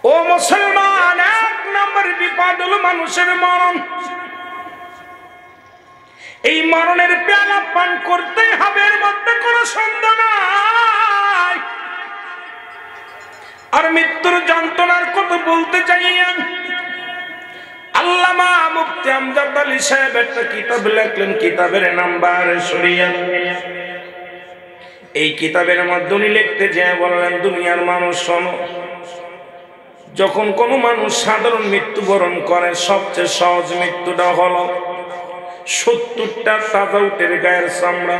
ও মুসলমান, এক নম্বর বিপদ হলো মানুষের মরণ। এই মরণের পেয়ালা পান করতে হবে, এর মধ্যে কোনো সন্দেহ নাই। আর মৃত্যুর যন্ত্রণার কথা বলতে চাই, আল্লামা মুফতি আমজাদ আলী সাহেব একটা কিতাব লেখলেন, কিতাবের নাম্বার শরিয়াত। এই কিতাবের মধ্যে উনি লিখতে যেয়ে বললেন, দুনিয়ার মানুষ শোনো, যখন কোনো মানুষ সাধারণ মৃত্যুবরণ করে, সবচেয়ে সহজ মৃত্যুটা হলো 70টা তাজা উটের গায়ের চামড়া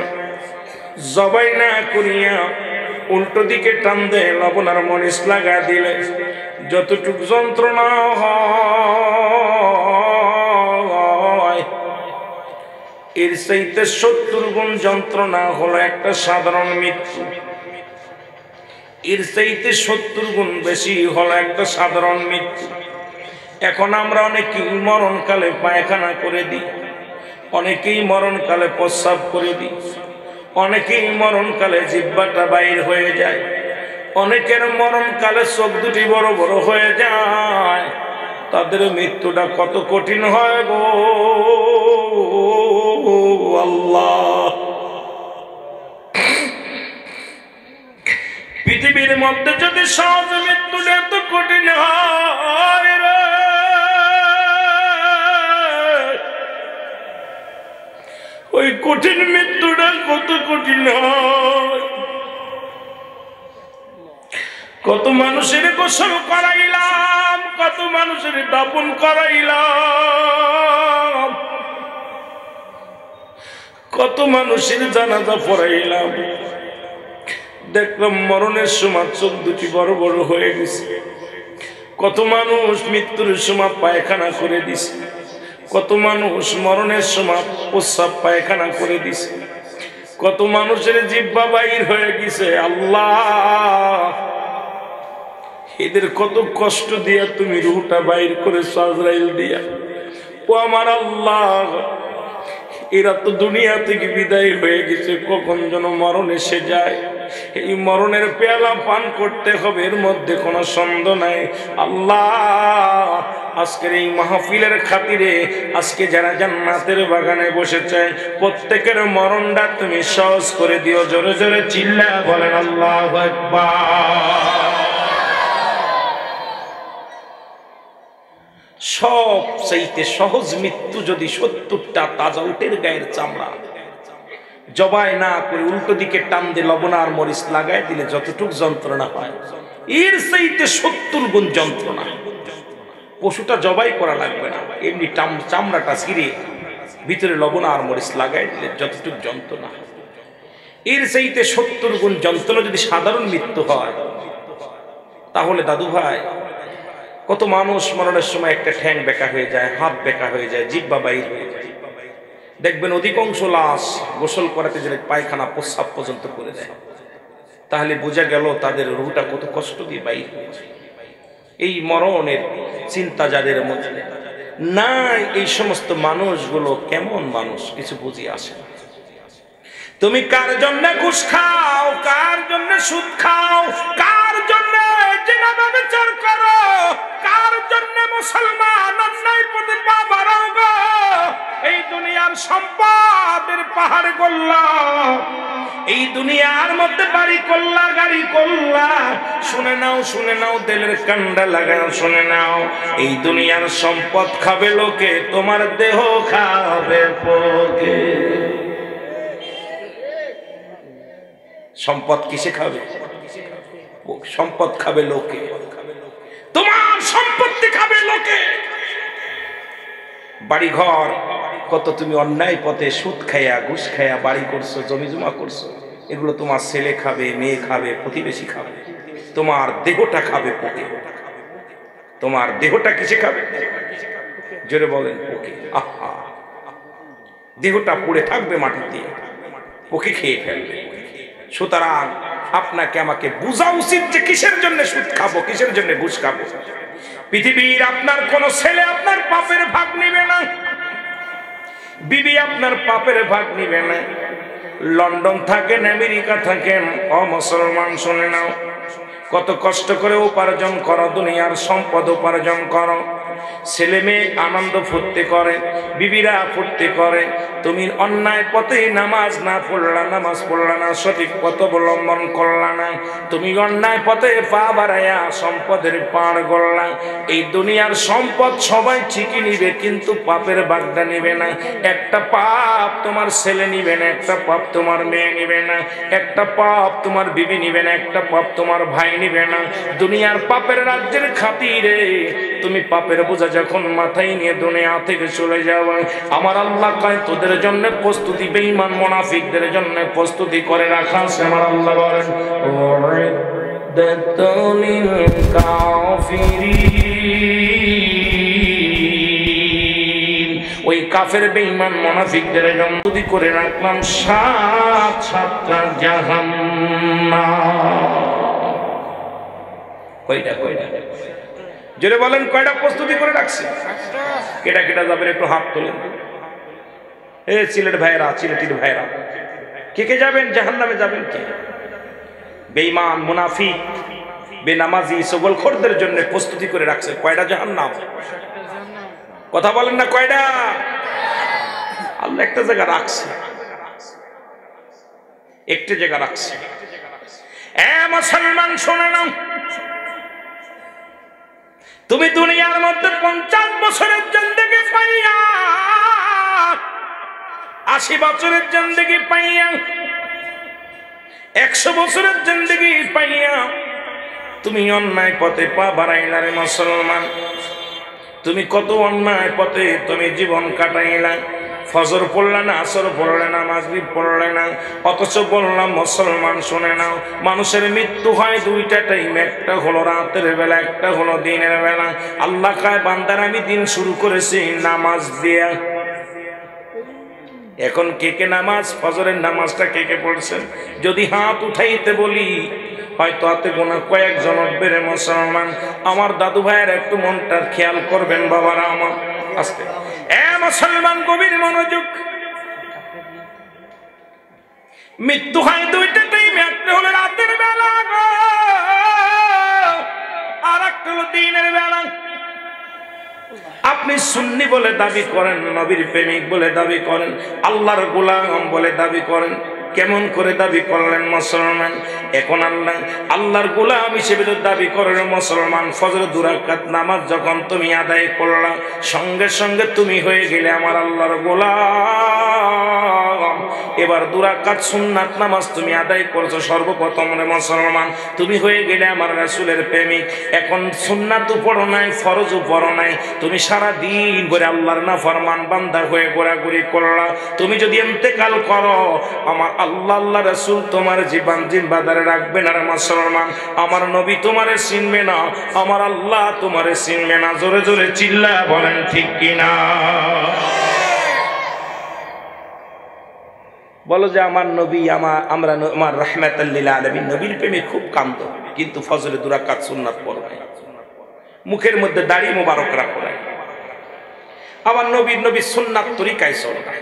জবাই না করিয়া উল্টো দিকে টান দেয়, লবণ আর মরিচ লাগা দিলে যতটুকু যন্ত্রণা হয়, এর চাইতে 70 গুণ যন্ত্রণা হলো একটা সাধারণ মৃত্যু। এর চাইতে 70 গুণ বেশি হলো একটা সাধারণ মৃত্যু। এখন আমরা অনেকেই মরণকালে পায়খানা করে দিই, অনেকেই মরণকালে প্রস্রাব করে দিই, অনেকেই মরণকালে জিহ্বাটা বাইর হয়ে যায়, অনেকের মরণকালে চোখ দুটি বড় বড় হয়ে যায়। তাদের মৃত্যুটা কত কঠিন হয় গো আল্লাহ। পৃথিবীর মধ্যে যদি সহজ মৃত্যুটা এত কঠিন হয় রে, ওই কঠিন মৃত্যুটা কত কঠিন হয়। কত মানুষের গোসল করাইলাম, কত মানুষের দাফন করাইলাম, কত মানুষের জানাজা পড়াইলাম, দেখলাম মরণের সময় চোখ দুটি বড় বড় হয়ে গেছে। কত মানুষ মৃত্যুর সময় পায়খানা করে দিছে, কত মানুষ মরণের সময় প্রস্রাব পায়খানা করে দিছে, কত মানুষের জিহ্বা বাইর হয়ে গেছে। আল্লাহ, এদের কত কষ্ট দিয়া তুমি রুহটা বাইর করে আজরাইল দিয়া। ও আমার আল্লাহ, এরা তো দুনিয়া থেকে বিদায় হয়ে গেছে, কখন যেন মরণ এসে যায়। এই মরণের পেয়ালা পান করতে হবে, এর মধ্যে কোনো সন্দেহ নাই। আল্লাহ, আজকের এই মাহফিলের খাতিরে আজকে যারা জান্নাতের বাগানে বসেছে, প্রত্যেকের মরণটা তুমি সহজ করে দিও। জোরে জোরে চিল্লায়া বলেন আল্লাহু আকবার। সবচাইতে সহজ মৃত্যু যদি 70টা তাজা উটের গায়ের চামড়া জবাই না করে উল্টো দিকে টান দিয়ে লবণ আর মরিচ লাগাই দিলে যতটুক যন্ত্রণা হয়, এর চাইতে 70 গুণ যন্ত্রণা। পশুটা জবাই করা লাগবে না, এমনি চামড়াটা ছিঁড়ে ভিতরে লবণ আর মরিচ লাগাই দিলে যতটুক যন্ত্রণা, এর চাইতে 70 গুণ যন্ত্রণা যদি সাধারণ মৃত্যু হয়, তাহলে দাদু ভাই কত মানুষ মরণের সময় একটা ঠ্যাং বেঁকা হয়ে যায়, হাত বেঁকা হয়ে যায়, জিহ্বা বাইর হয়ে যায়। দেখবেন অধিকাংশ লাশ গোসল করাতে গেলে পায়খানা প্রস্রাব পর্যন্ত করে দেয়। তাহলে বোঝা গেল তাদের রুহটা কত কষ্ট দিয়ে বাইর হয়েছে। এই মরণের চিন্তা যাদের মধ্যে নাই, এই সমস্ত মানুষগুলো কেমন মানুষ কিছু বুঝি আসে না। তুমি কার জন্য ঘুষ খাও, কার জন্য সুদ খাও, কার জন্য জিনা ব্যভিচার করো, কার জন্য মুসলমান অন্যায় পথে পা বাড়াও গো। এই দুনিয়ার সম্পদের পাহাড় করলা, এই দুনিয়ার মধ্যে বাড়ি করলা, গাড়ি করলা। শুনে নাও, শুনে নাও, দিলের কান্ডা লাগাও, শুনে নাও। এই দুনিয়ার সম্পদ খাবে লোকে, তোমার দেহ খাবে পোকে। সম্পদ কিসে খাবে? সম্পদ খাবে লোকে, তোমার সম্পত্তি খাবে লোকে। বাড়ি ঘর কত তুমি অন্যায় পথে সুদ খাইয়া ঘুষ খাইয়া বাড়ি করছো, জমি জমা করছো, এগুলো তোমার ছেলে খাবে, মেয়ে খাবে, প্রতিবেশী খাবে। তোমার দেহটা খাবে পোকে। তোমার দেহটা কিসে খাবে? জোরে বলেন, পোকে। আহা, দেহটা পড়ে থাকবে মাটিতে, পোকে খেয়ে ফেলবে। সুতরাং আপনাকে আমাকে বোঝা উচিত যে কিসের জন্য সুদ খাবো, কিসের জন্য ঘুষ খাবো। পৃথিবীর আপনার কোন ছেলে আপনার পাপের ভাগ নিবে না, বিবি আপনার পাপের ভাগ নিবে না। লন্ডন থাকেন, আমেরিকা থাকেন, অমুসলমান শুনে নাও, কত কষ্ট করে উপার্জন করো, দুনিয়ার সম্পদ উপার্জন করো, ছেলে মেয়ে আনন্দ ফুর্তি করে, বিবিরা ফুর্তি করে, তুমি অন্যায় পথে নামাজ না পড়লা, নামাজ পড়লা না, সঠিক পথ অবলম্বন করলা না, তুমি অন্যায় পথে পা বাড়াইয়া সম্পদের পাড় গড়লা। এই দুনিয়ার সম্পদ সবাই ঠিকই নিবে, কিন্তু পাপের বাগদা নিবে না। একটা পাপ তোমার ছেলে নিবে না, একটা পাপ তোমার মেয়ে নিবে না, একটা পাপ তোমার বিবি নিবে না, একটা পাপ তোমার ভাই নিবে না। দুনিয়ার পাপের রাজ্যের খাতিরে তুমি পাপের বোঝা যখন মাথায় নিয়ে দুনিয়া থেকে চলে যাও, আমার আল্লাহ কয় তোদের জন্য প্রস্তুতি বেঈমান মুনাফিকদের জন্য প্রস্তুতি করে রাখা আছে। আমার আল্লাহ বলেন উইদ্দাতুল কাফিরিন, ওই কাফের বেঈমান মুনাফিকদের জন্য প্রস্তুতি করে রাখলাম সাতটা জাহান্নাম। কয়টা জোরে বলেন, কয়টা প্রস্তুতি করে রাখছে? কেটা কেটা যাবেন একটু হাত তোলেন। সিলেট ভাইরা, সিলেটির ভাইরা, কে কে যাবেন জাহান্নামে? যাবেন কে? বেঈমান মুনাফিক বেনামাজি সগলখোরদের জন্য প্রস্তুতি করে রাখছে কয়টা জাহান্নাম? কথা বলেন না, কয়টা? আল্লাহ একটা জায়গা রাখছে, একটা জায়গা রাখছে। মুসলমান শোনে না, তুমি দুনিয়ার মধ্যে 50 বছরের জিন্দেগি পাইয়া, 80 বছরের জিন্দেগি পাইয়া, 100 বছরের জিন্দেগি পাইয়া তুমি অন্যায় পথে পা বাড়াইলা রে মুসলমান। তুমি কত অন্যায় পথে তুমি জীবন কাটাইলা, ফজর পড়লে না, আসর পড়লে না, মাগরিব পড়লে না, অথচ বললাম মুসলমান শুনে নাও, মানুষের মৃত্যু হয় দুইটা টাইম, একটা হলো রাতের বেলা, একটা হলো দিনের বেলা। আল্লাহ কয় বান্দার আমি দিন শুরু করেছি নামাজ দিয়া। এখন কে কে নামাজ, ফজরের নামাজটা কে কে পড়ছেন? যদি হাত উঠাইতে বলি হয়তো হাতে গোনা কয়েকজন উঠবে রে মুসলমান। আমার দাদু ভাইয়ের একটু মনটার খেয়াল করবেন বাবারা আমার, আস্তে। মুসলমান গভীর মনোযোগ। মৃত্যু হয় দুইটা টাইমে, একটা হলো রাতের বেলা আর একটা হলো দিনের বেলা। আপনি সুন্নি বলে দাবি করেন, নবীর প্রেমিক বলে দাবি করেন, আল্লাহর গোলাম বলে দাবি করেন, কেমন করে দাবি করলেন মুসলমান? এখন আল্লাহর গোলাম হিসেবে দাবি করেন মুসলমান। ফজর 2 রাকাত নামাজ যখন তুমি আদায় করলা, সঙ্গে সঙ্গে তুমি হয়ে গেলে আমার আল্লাহর গোলাম। এবার 2 রাকাত সুন্নাত নামাজ তুমি আদায় করছো সর্বপ্রথম রে মুসলমান, তুমি হয়ে গেলে আমার রাসূলের প্রেমিক। এখন সুন্নাতও পড়ো নাই, ফরজও পড়ো নাই, তুমি সারা দিন ভরে আল্লাহর নাফরমান বান্দা হয়ে ঘোরাঘুরি করলা। তুমি যদি ইন্তেকাল করো, আমার আল্লাহ রাসূল তোমার জীবন জিম্বাদারে রাখবে না রে মুসলমান। আমার নবী তোমারে চিনবে না, আমার আল্লাহ তোমারে চিনবে না। জোরে জোরে চিল্লায়া বলেন ঠিক কিনা? বলো যে আমার নবী, আমার রাহমাতাল লিল আলামিন নবীর প্রেমে খুব কান্দ, কিন্তু ফজরে 2 রাকাত সুন্নাত পড়ো নাই, মুখের মধ্যে দাড়ি মোবারক রাখো নাই, আবার নবীর সুন্নাত তরিকায় চলো না,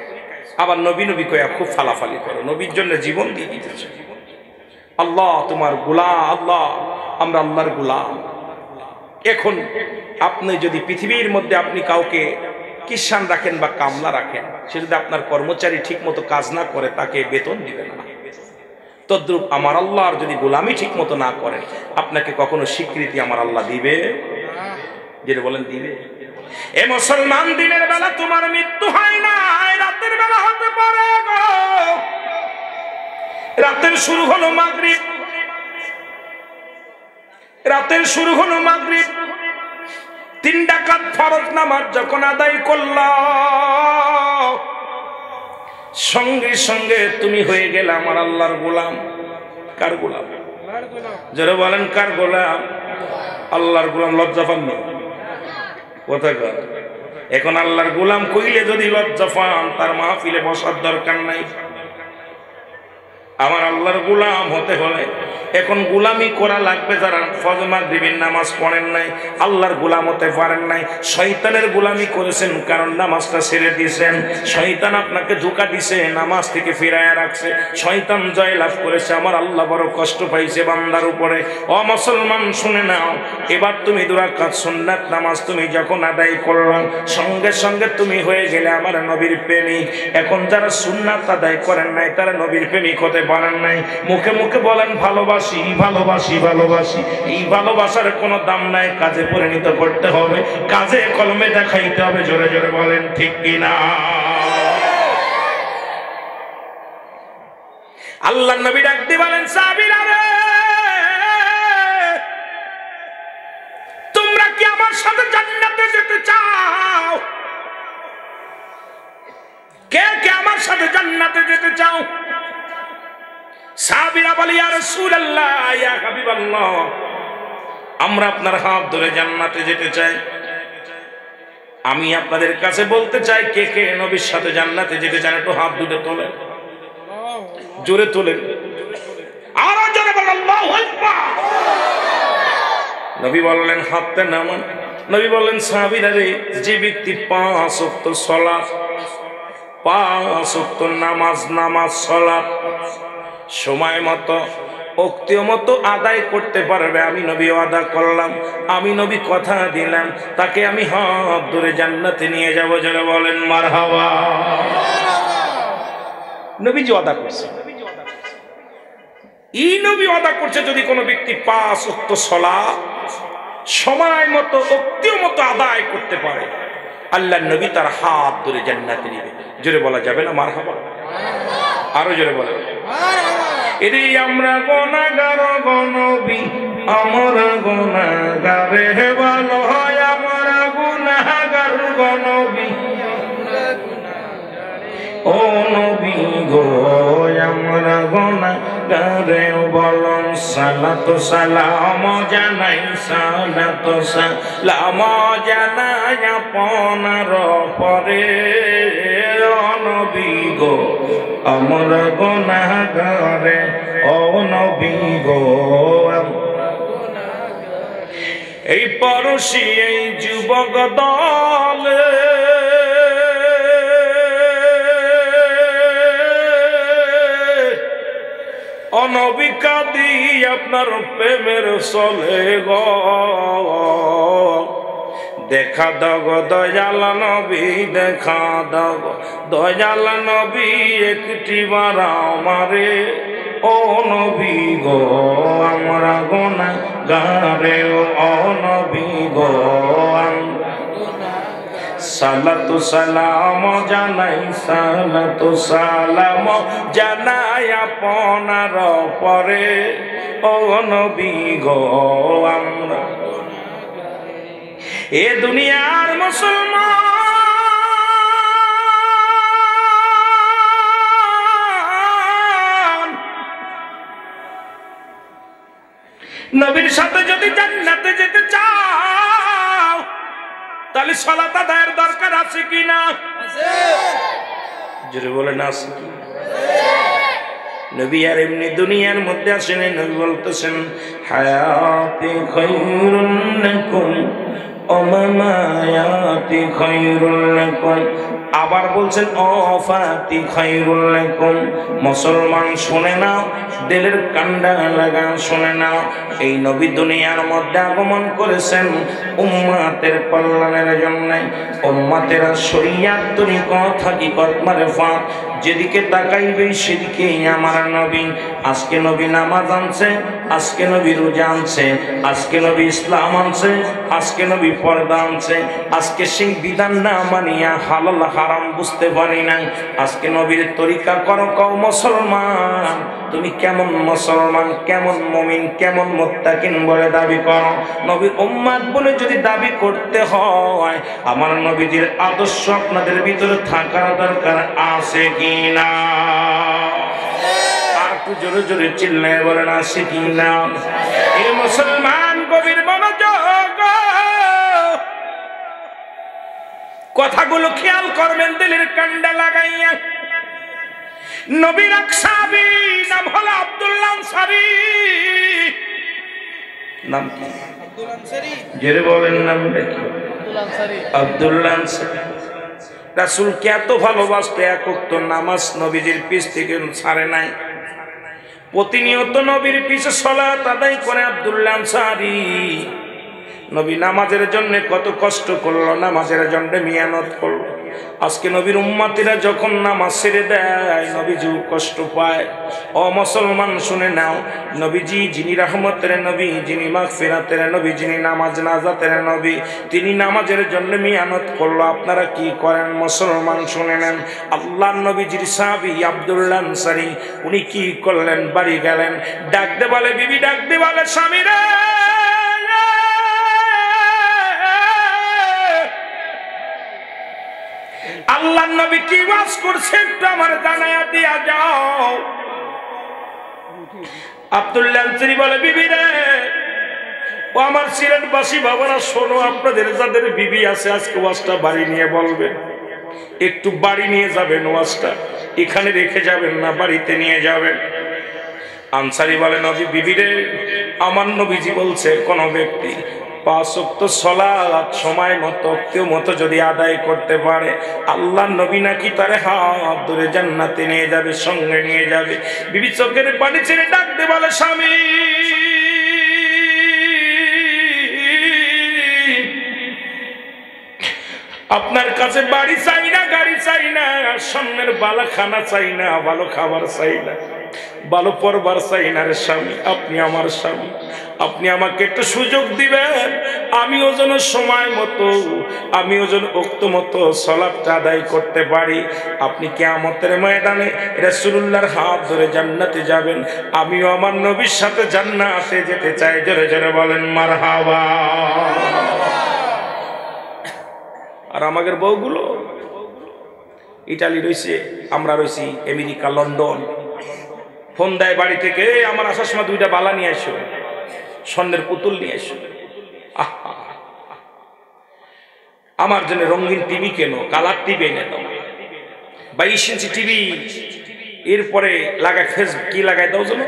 আবার নবী কয়া খুব ফালাফালি করো, নবীর জন্য জীবন দিয়ে দিতেছে। আল্লাহ তোমার গোলাম, আল্লাহ আমরা আল্লাহর গোলাম। এখন আপনি যদি পৃথিবীর মধ্যে আপনি কাউকে কিষান রাখেন বা কামলা রাখেন, সে যদি আপনার কর্মচারী ঠিক মতো কাজ না করে, তাকে বেতন দিবেন না। তদ্রূপ আমার আল্লাহর যদি গোলামি ঠিক মতো না করেন, আপনাকে কখনো স্বীকৃতি আমার আল্লাহ দিবে? যেটা বলেন দিবে। এ মুসলমান, দিনের বেলা তোমার মৃত্যু হয় না, রাতের বেলা হতে পারে গো। রাতের শুরু হলো মাগরিব, রাতের শুরু হলো মাগরিব, 3 রাকাত ফরজ নামাজ যখন আদায় করলা, সঙ্গে সঙ্গে তুমি হয়ে গেলে আমার আল্লাহর গোলাম। কার গোলাম? যারা বলেন কার গোলাম? আল্লাহর গোলাম। লজ্জা পাননি? কোথায়? এখন আল্লাহর গোলাম কইলে যদি লজ্জা পান, তার মাহফিলে বসার দরকার নাই। আমার আল্লাহর গোলাম হতে হলে এখন গোলামি করা লাগবে যারা ফজর মাগরিবের নামাজ পড়েন নাই, আল্লাহর গোলাম হতে পারেন নাই, শয়তানের গোলামি করেছেন, কারণ নামাজটা ছেড়ে দিয়েছেন। শয়তান আপনাকে ধোঁকা দিছে, নামাজ থেকে ফিরাইয়া রাখছে, শয়তান জয়লাভ করেছে। আমার আল্লাহ বড় কষ্ট পাইছে বান্দার উপরে। ও মুসলমান শুনে নাও, এবার তুমি 2 রাকাত সুন্নাত নামাজ তুমি যখন আদায় করলাম, সঙ্গে সঙ্গে তুমি হয়ে গেলে আমার নবীর প্রেমিক। এখন যারা সুন্নাত আদায় করেন নাই তারা নবীর প্রেমিক হতে পারেন নাই। মুখে মুখে বলেন ভালোবাসি ভালোবাসি ভালোবাসি, এই ভালোবাসার কোনো দাম নাই, কাজে পরিণত করতে হবে, কাজে কলমে দেখাইতে হবে। জোরে জোরে বলেন ঠিক কিনা? আল্লাহর নবী ডাক দিয়ে বলেন, সাহাবীরা রে, তোমরা কি আমার সাথে জান্নাতে যেতে চাও? কে কে আমার সাথে জান্নাতে যেতে চাও? সাহাবীরা বলে, ইয়া রাসূলুল্লাহ, ইয়া হাবিবাল্লাহ, আমরা আপনার হাত ধরে জান্নাতে যেতে চাই। আমি আপনাদের কাছে বলতে চাই, কে কে নবীর সাথে জান্নাতে যেতে চান? একটু হাত দুটো তোলেন, জোরে তোলেন, আরো জোরে বলেন আল্লাহু আকবার। নবী বললেন হাতটা নামান। নবী বললেন, সাহাবীরা রে, যে ব্যক্তি 5 ওয়াক্ত সালাত, 5 ওয়াক্ত নামাজ সালাত সময় মতো অক্তীয় মতো আদায় করতে পারবে, আমি নবী ওয়াদা করলাম, আমি নবী কথা দিলাম, তাকে আমি হাত ধরে জান্নাতে নিয়ে যাব। যারা বলেন মারহাবা। নবীজি ওয়াদা করছে, এই নবী ওয়াদা করছে, যদি কোনো ব্যক্তি 5 ওয়াক্ত সালাত সময় মতো অক্তীয় মতো আদায় করতে পারে, আল্লাহর নবী তার হাত ধরে জান্নাতে নিবে। জোরে বলা যাবে না মারহাবা? আরো জোরে বলা। এরে আমরা গুনাহগার গো নবী, আমরা গুনাহগারে ভালো হয়, আমরা গুনাহগার গো নবী, ও নবী গো আমরা গুনাহগারে বলুন সালাত সালাম জানাই, সালাত সালাম জানাই আপনার পরে, ও নবী গো আমরা গুনাহগারে, ও নবী গো। এই পরশী এই যুবক দলে নবী কাঁদি আপনার প্রেমের চলে গো, দেখা দাও দয়াল নবী, দেখা দাও দয়াল নবী, একটি বার আমারে, ও নবী গো আমরা গুনাহগারে, ও নবী গো সালাতু সালাম জানাই, সালাতু সালাম জানাই আপনার পরে, ও নবী গো আমরা। এ দুনিয়ার মুসলমান নবীর সাথে যদি জান্নাতে যেতে চাও, তাহলে সালাত আদায়ের দরকার আছে কিনা? জোরে বলেন আছে কি? নবী আর এমনি দুনিয়ার মধ্যে আসেন, নবী বলতেছেন হায়াতি খায়রুন লাকুম ও মামায়াতি খায়রুন লাকুম, আবার বলছেন ওয়াফাতি খায়রুল লাকুম। মুসলমান শুনে নাও, দিলের কান্ডা লাগা শুনে নাও, এই নবী দুনিয়ার মধ্যে আগমন করেছেন উম্মতের কল্যাণের জন্য। উম্মতেরা শরীয়ত তরিকত হাকিকত মারফত যেদিকে তাকাইবে সেদিকেই আমার নবী। আজকে নবী নামাজ আনছে, আজকে নবী রোজা আনছে, আজকে নবী ইসলাম আনছে, আজকে নবী পর্দা আনছে। আজকে সেই বিধান না মানিয়া হালাল হারাম বুঝতে পারি না। আজকে নবীর তরিকা করো, কও মুসলমান তুমি কেমন মুসলমান, কেমন মুমিন, কেমন মুত্তাকিন বলে দাবি করো। নবীর উম্মত বলে যদি দাবি করতে হয়, আমার নবীজির আদর্শ আপনাদের ভিতরে থাকার দরকার আছে কিনা? আর একটু জোরে জোরে চিল্লায় বলেন আছে কিনা? এই মুসলমান গভীর মনোযোগ, কথাগুলো খেয়াল করবেন দিলের কান্ডা লাগাইয়া। নবীর এক সাহাবী নাম হলো আব্দুল্লাহ আনসারী। নাম কি? আব্দুল আনসারী। জেরে বলেন নামটা কি? আব্দুল আনসারী। আব্দুল্লাহ আনসারী রাসূলকে এত ভালোবাসতো, এক ওয়াক্ত নামাজ নবীজির পিছ থেকে ছাড়ে নাই। প্রতিনিয়ত নবীর পিছে সালাত আদায় করে আব্দুল্লাহ আনসারী। নবী নামাজের জন্য কত কষ্ট করলো, নামাজের জন্য মেহনত করলো। আজকে নবীর উম্মতিরা যখন নামাজ ছেড়ে দেয় নবীজি কষ্ট পায়। ও মুসলমান শুনে নাও, নবীজি যিনি রহমতের নবী, যিনি মাগফিরাতের নবী, যিনি নামাজ নাজাতের নবী, তিনি নামাজের জন্য মেহনত করলো। আপনারা কি করেন মুসলমান শুনে নেন। আল্লাহর নবীজির সাহাবী আব্দুল্লাহ আনসারী উনি কি করলেন, বাড়ি গেলেন, ডাকতে বলে বিবি, ডাকতে বলে স্বামীরা, আল্লাহর নবী কি ওয়াজ করছে একটু আমার জানায়া দিয়া যাও। আব্দুল্লাহ আনসারী বলে বিবি রে, ও আমার সিলেটবাসী বাবারা শোনো, আপনাদের যাদের বিবি আছে আজকে ওয়াজটা বাড়ি নিয়ে বলবেন, একটু বাড়ি নিয়ে যাবেন, ওয়াজটা এখানে রেখে যাবেন না, বাড়িতে নিয়ে যাবেন। আনসারী বলে নবী বিবি রে, আমার নবীজি বলছে কোন ব্যক্তি 5 ওয়াক্ত সালাত সময় মতো যদি আদায় করতে পারে আল্লাহর নবী নাকি তারে হাত ধরে জান্নাতে নিয়ে যাবে, সঙ্গে নিয়ে যাবে। বিবি চোখের পানি ছেড়ে ডাকতে বলে স্বামী, আপনার কাছে বাড়ি চাই না, গাড়ি চাই না, সামনের বালা খানা চাই না, ভালো খাবার চাই না, ভালো পরবার চাই না রে স্বামী, আপনি আমার স্বামী, আপনি আমাকে একটু সুযোগ দিবেন, আমিও যেন সময় মতো, আমিও যেন ওক্ত মতো সালাতটা আদায় করতে পারি। আপনি কিয়ামতের ময়দানে রাসূলুল্লাহর হাত ধরে জান্নাতে যাবেন, আমিও আমার নবীর সাথে জান্নাতে যেতে চাই। জোরে জোরে বলেন মারহাবা। আর আমাদের বউগুলো ইটালি রয়েছে, আমরা রয়েছি আমেরিকা, লন্ডন। ফোন দেয় বাড়ি থেকে, আমার আসার সময় 2টা বালা নিয়ে আসো, স্বর্ণের পুতুল নিয়ে আসো। আমার জন্য রঙিন টিভি কেন, কালার টিভি এনে দাও, 22 ইঞ্চি টিভি, এরপরে লাগায় ফেসবুক কি লাগাই দাও যেন,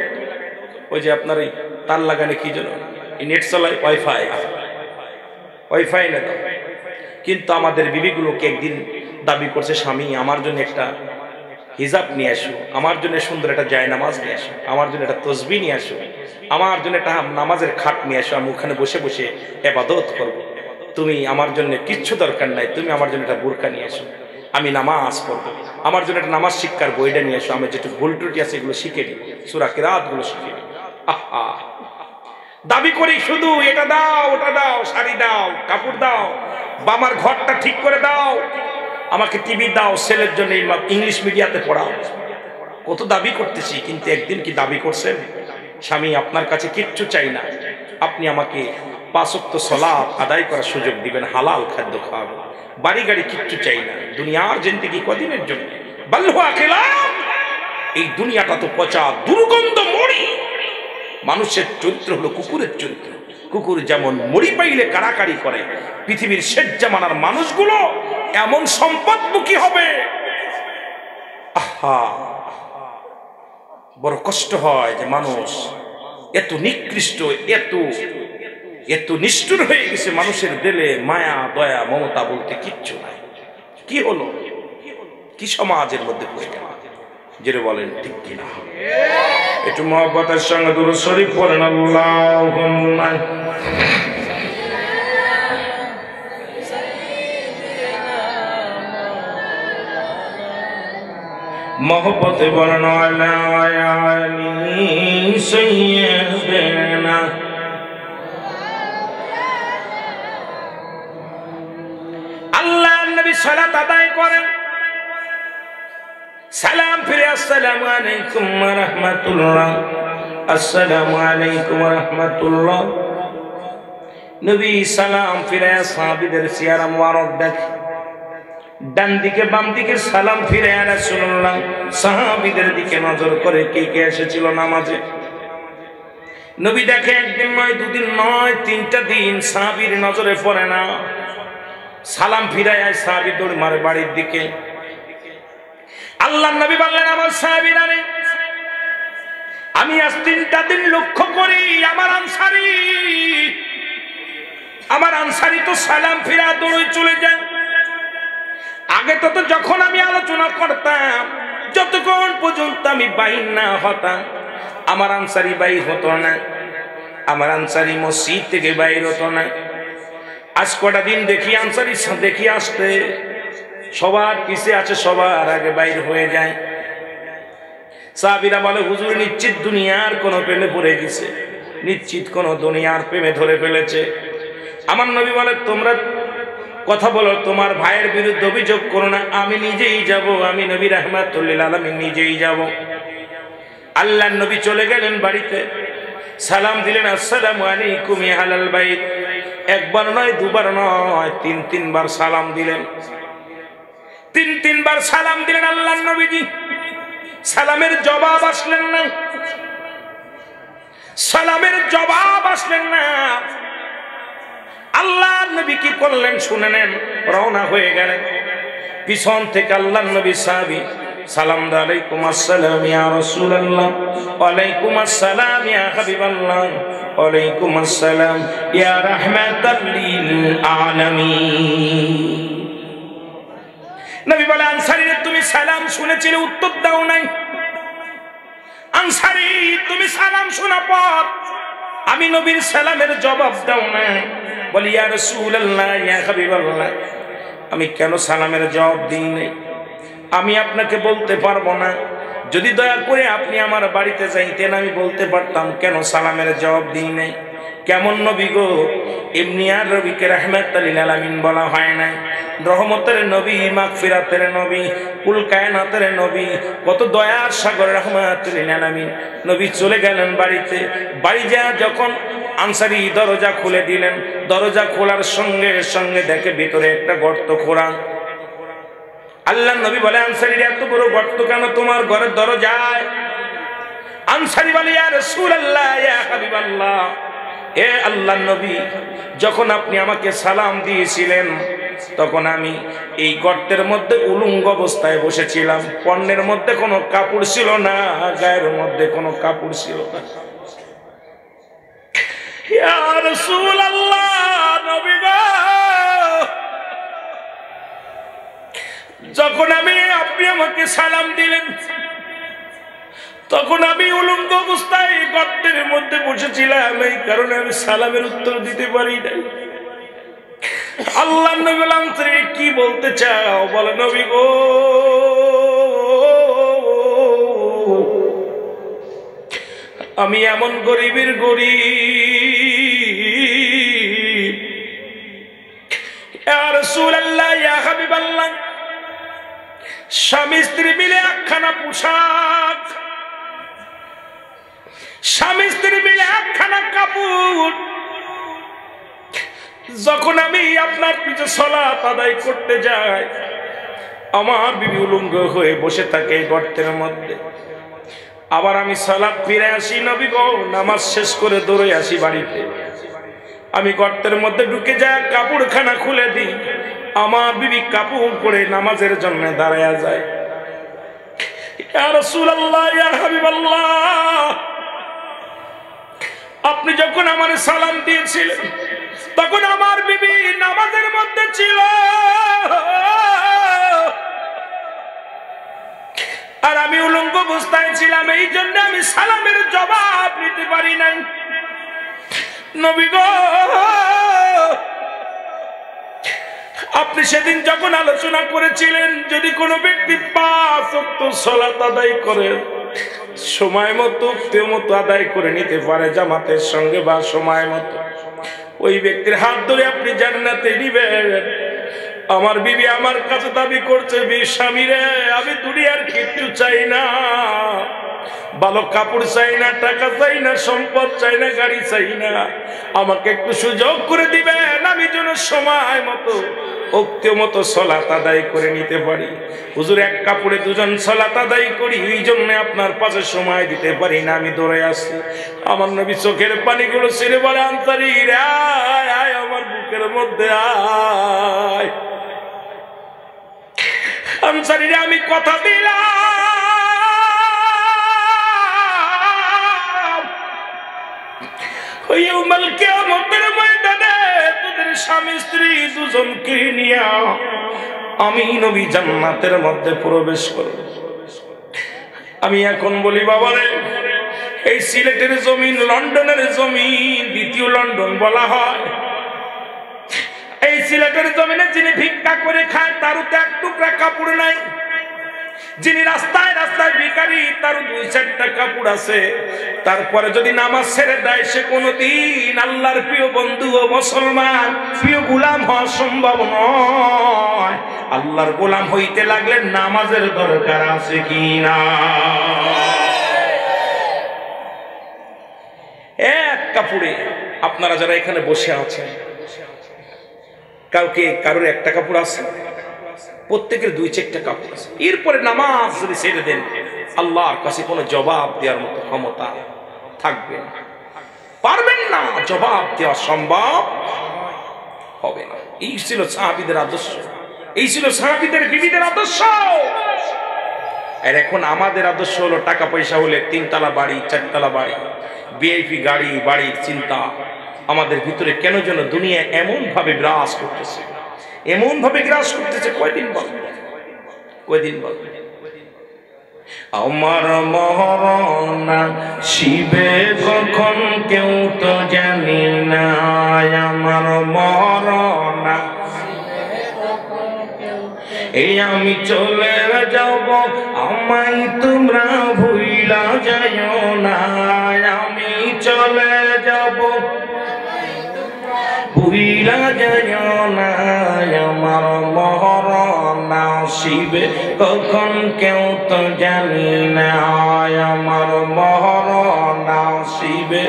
ওই যে আপনার এই তার লাগানে কি যেন নেট চালায়, ওয়াইফাই এনে দাও। কিন্তু আমাদের বিবিগুলোকে একদিন দাবি করছে, স্বামী আমার জন্য একটা হিজাব নিয়ে আসো, আমার জন্য সুন্দর একটা জায়নামাজ নিয়ে আসো, আমার জন্য একটা তসবিহ নিয়ে আসো, আমার জন্য একটা নামাজের খাট নিয়ে আসো, আমি ওখানে বসে বসে ইবাদত করব। তুমি আমার জন্য কিচ্ছু দরকার নাই, তুমি আমার জন্য একটা বোরকা নিয়ে আসো, আমি নামাজ পড়বো, আমার জন্য একটা নামাজ শিক্ষার বইটা নিয়ে আসো, আমি যেটুকু ভুল ত্রুটি আছে এগুলো শিখে দিই, সূরা কিরাত গুলো শিখে দিই। দাবি করি শুধু এটা দাও, ওটা দাও, শাড়ি দাও, কাপড় দাও, বা আমার ঘরটা ঠিক করে দাও, আমাকে টিভি দাও, ছেলের জন্য ইংলিশ মিডিয়াতে পড়াও। কত দাবি করতেছি, কিন্তু একদিন কি দাবি করছেন, স্বামী আপনার কাছে কিচ্ছু চাই না, আপনি আমাকে 5 ওয়াক্ত সালাত আদায় করার সুযোগ দিবেন, হালাল খাদ্য খাওয়াবো, বাড়ি গাড়ি কিচ্ছু চাই না, দুনিয়ার জিন্দেগি কদিনের জন্য, বাল্হুয়া খেলাম। এই দুনিয়াটা তো পচা দুর্গন্ধ মরি। মানুষের চরিত্র হলো কুকুরের চরিত্র, কুকুর যেমন মরি পাইলে কাড়াকাড়ি করে, পৃথিবীর শেষ জামানার মানুষগুলো এমন সম্পদমুখী হবে, আহা বড় কষ্ট হয় যে মানুষ এত নিকৃষ্ট, এত নিষ্ঠুর হয়ে গেছে, মানুষের দিলে মায়া দয়া মমতা বলতে কিচ্ছু নাই। কি হলো, কি সমাজের মধ্যে পড়ে গেল, যেটা বলেন ঠিক কিনা? একটু মহব্বতের সঙ্গে দুরূদ শরীফ পড়েন, আল্লাহুম্মা मोहब्बत बरना सैयदना अल्लाह नबी सलात अदाय करें सलाम फिर अस्सलामु अलैकुम व रहमतुल्लाह अस्सलामु अलैकुम व रहमतुल्लाह नबी सलाम फिर साहाबीদের চেহারা মুবারক দেখে ডান দিকে বাম দিকে সালাম ফিরে রাসূলুল্লাহ সাহাবীদের দিকে নজর করে কে কে এসেছিল নামাজে নবী দেখে একদিন নয় দুদিন নয় তিনটা দিন সাহাবীর নজরে পড়ে না সালাম ফিরায় সাহাবী দৌড় মারে বাড়ির দিকে আল্লাহর নবী বললেন, আমার সাহাবীরা রে, আমি আজ 3টা দিন লক্ষ্য করি আমার আনসারী তো সালাম ফিরা দৌড়ে চলে যায়। আগে তো যখন আমি আলোচনা করতাম, যতক্ষণ পর্যন্ত আমি বাইর না হতাম, আমার আনসারী বাইর হতো না, আমার আনসারী মসজিদ থেকে বাইর হতো না। আজ কটা দিন দেখি আনসারী দেখি আসতে সবার পিছে আছে, সবার আগে বাইর হয়ে যায়। সাহাবীরা বলে, হুজুর নিশ্চিত দুনিয়ার কোন প্রেমে পড়ে গেছে, নিশ্চিত কোন দুনিয়ার প্রেমে ধরে ফেলেছে। আমার নবী বলে, তোমরা কথা বলো, তোমার ভাইয়ের বিরুদ্ধে অভিযোগ করো না, আমি নিজেই যাব, আমি নবী রাহমাতুল লিল আলামিন নিজেই যাব। আল্লাহর নবী চলে গেলেন বাড়িতে, সালাম দিলেন, আসসালামু আলাইকুম ইয়া আহলাল বাইত। একবার নয়, দুবার নয়, 3বার সালাম দিলেন। 3বার সালাম দিলেন আল্লাহর নবীজি। সালামের জবাব আসলেন না, সালামের জবাব আসলেন না। আল্লাহর নবী কি করলেন শুনে নেন, রওনা হয়ে গেলেন। পিছন থেকে আল্লাহর নবী সাহাবী সালাম দা, আলাইকুম আসসালাম ইয়া রাসূলুল্লাহ, ওয়ালাইকুম আসসালাম ইয়া হাবিবাল্লাহ, ওয়ালাইকুম আসসালাম ইয়া রাহমাতাল লিল আলামিন। নবী বলে, আনসারী তুমি সালাম শুনেছিলে, উত্তর দাও নাই। আনসারী তুমি সালাম শোনা পর আমি নবীর সালামের জবাব দাও না। বলি, ইয়া রাসূলুল্লাহ ইয়া হাবিবাল্লাহ, আমি কেন সালামের জবাব দিই নাই আমি আপনাকে বলতে পারবো না। যদি দয়া করে আপনি আমার বাড়িতে যাইতেন, আমি বলতে পারতাম কেন সালামের জবাব দিই নাই। কেমন নবী গো, এমনি আর নবীকে রাহমাতুল লিল আলামিন বলা হয় নাই, রহমতের নবী, মাগফিরাতের নবী, কুল কায়নাতের নবী, কত দয়ার সাগর রাহমাতুল লিল আলামিন। নবী চলে গেলেন বাড়িতে। বাড়ি যা যখন আনসারী দরজা খুলে দিলেন, দরজা খোলার সঙ্গে সঙ্গে দেখে ভিতরে একটা গর্ত খোঁড়া। আল্লাহর নবী বলে, আনসারীর এত বড় গর্ত কেন তোমার ঘরের দরজায়? আনসারী বলে, ইয়া রাসূলুল্লাহ ইয়া হাবিবাল্লাহ, এ আল্লাহর নবী, যখন আপনি আমাকে সালাম দিয়েছিলেন তখন আমি এই গর্তের মধ্যে উলঙ্গ অবস্থায় বসেছিলাম, পণ্যের মধ্যে কোনো কাপড় ছিল না, গায়ের মধ্যে কোনো কাপড় ছিল না। ইয়া রাসূলুল্লাহ, নবী গো, যখন আপনি আমাকে সালাম দিলেন তখন আমি উলঙ্গ অবস্থায় গর্তের মধ্যে বসেছিলাম, এই কারণে আমি সালামের উত্তর দিতে পারি নাই। আল্লাহর নবী বলেন, কি বলতে চাও বলো নবী গো। আমি এমন গরিবের গরিব, ইয়া রাসূলুল্লাহ ইয়া হাবিবাল্লাহ, স্বামী স্ত্রী মিলে একখানা পোশাক, স্বামী স্ত্রী মিলে একখানা কাপড়, যখন আমি আপনার পিছু সালাত আদায় করতে যাই আমার বিবি উলঙ্গ হয়ে বসে থাকে গর্তের মধ্যে। আবার আমি সালাত ফিরে আসি, নবী গো, নামাজ শেষ করে দৌড়ে আসি বাড়িতে। আমি গর্তের মধ্যে ঢুকে যাই, কাপড়খানা খুলে দিই, আমার বিবি কাপড় পরে নামাজের জন্য দাঁড়ায়া যায়। ইয়া রাসূলুল্লাহ ইয়া হাবিবাল্লাহ, আপনি যখন আমার সালাম দিয়েছিলেন তখন আমার বিবি নামাজের মধ্যে ছিল, আর আমি উলঙ্গ অবস্থায় ছিলাম, এই জন্য আমি সালামের জবাব নিতে পারি নাই। নবী গো, আপনি সেদিন যখন আলোচনা করেছিলেন যদি কোনো ব্যক্তি 5 ওয়াক্ত সালাত আদায় করে সময় মতো আদায় করে নিতে পারে জামাতের সঙ্গে বা সময় মতো, ওই ব্যক্তির হাত ধরে আপনি জান্নাতে নিবেন। আমার বিবি আমার কাছে দাবি করছে, স্বামী রে, আমি দুনিয়ার কিচ্ছু চাই না, ভালো কাপড় চাই না, টাকা চাই না, সম্পদ চাই না, গাড়ি চাই না, আমাকে একটু সুযোগ করে দিবেন, আমি যেন সময় মতো ওক্ত মতো সালাত আদায় করে নিতে পারি। হুজুর, এক কাপড়ে 2 জন সালাত আদায় করি, এই জন্য আপনার পাশে সময় দিতে পারি না, আমি দৌড়ে আসি। আমার নবী চোখের পানিগুলো ছেড়ে বলে, আনসারী আয় আয়, আমার বুকের মধ্যে আয়। আনসারীরা আমি কথা দিলাম ওই ইয়াউমুল কিয়ামতের ময়দানে তোদের স্বামী স্ত্রী দুজনকে নিয়ে আমি নবী জান্নাতের মধ্যে প্রবেশ করব। আমি এখন বলি বাবারে, এই সিলেটের জমিন লন্ডনের জমিন, দ্বিতীয় লন্ডন বলা হয়। এই সিলেটের জমিনে যিনি ভিক্ষা করে খায় তারও তো এক টুকরা কাপড় নাই, যিনি রাস্তায় রাস্তায় ভিখারি তারও 2-4টা কাপড় আছে। তারপরে যদি নামাজ ছেড়ে দেয় সে কোনোদিন আল্লাহর প্রিয় বন্ধু ও মুসলমান প্রিয় গোলাম হওয়া সম্ভব নয়। আল্লাহর গোলাম হইতে লাগলে নামাজের দরকার আছে কি না? এক কাপড়ে আপনারা যারা এখানে বসে আছেন, কাউকে কারোর একটা কাপড় আছে, প্রত্যেকের 2-4টা কাপড় আছে। এরপরে নামাজ যদি ছেড়ে দেন আল্লাহর কাছে কোনো জবাব দেওয়ার মতো ক্ষমতা থাকবে না, পারবেন না, জবাব দেওয়া সম্ভব হবে না। এই ছিল সাহাবীদের আদর্শ, এই ছিল সাহাবীদের বিবিদের আদর্শ। আর এখন আমাদের আদর্শ হলো টাকা পয়সা হলে 3তলা বাড়ি 4তলা বাড়ি, ভিআইপি গাড়ি, বাড়ির চিন্তা। আমাদের ভিতরে কেন যেন দুনিয়া এমন ভাবে গ্রাস করতেছে, এমন ভাবে গ্রাস করতেছে। কয়দিন বলবে আমার মরণ শিবে কখন কেউ তো জানি না, আমার মরণ এই আমি চলে যাব, আমায় তোমরা ভুইলা যাইও না, আমি চলে যাব ভুইলা যাইও না, আমার মরণ আসিবে কখন কেউ তো জানি না, আমার মরণ আসিবে।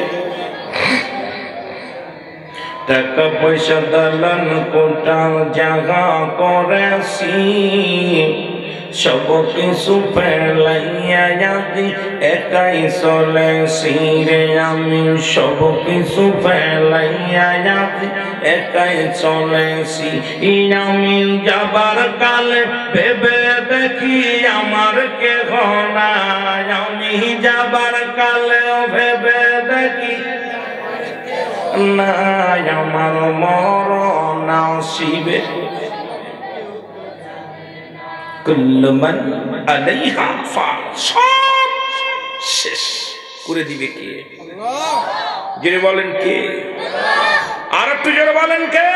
টাকা পয়সা দালান কোটা জাগা করেছি, সব কিছু ফেলাইয়া যদি একাই চলেছি রে, আমি সব কিছু ফেলাইয়া যদি একাই চলেছি। আমি যাবার কালে ভেবে দেখি আমার কেহ নাই, আমি যাবার কালে ভেবে দেখি নাই, আমার মরণ আসিবে। কুল্লু মান আলাইহা ফান, সব শেষ করে দিবে কে? জোরে বলেন কে? আর একটু জোরে বলেন কে?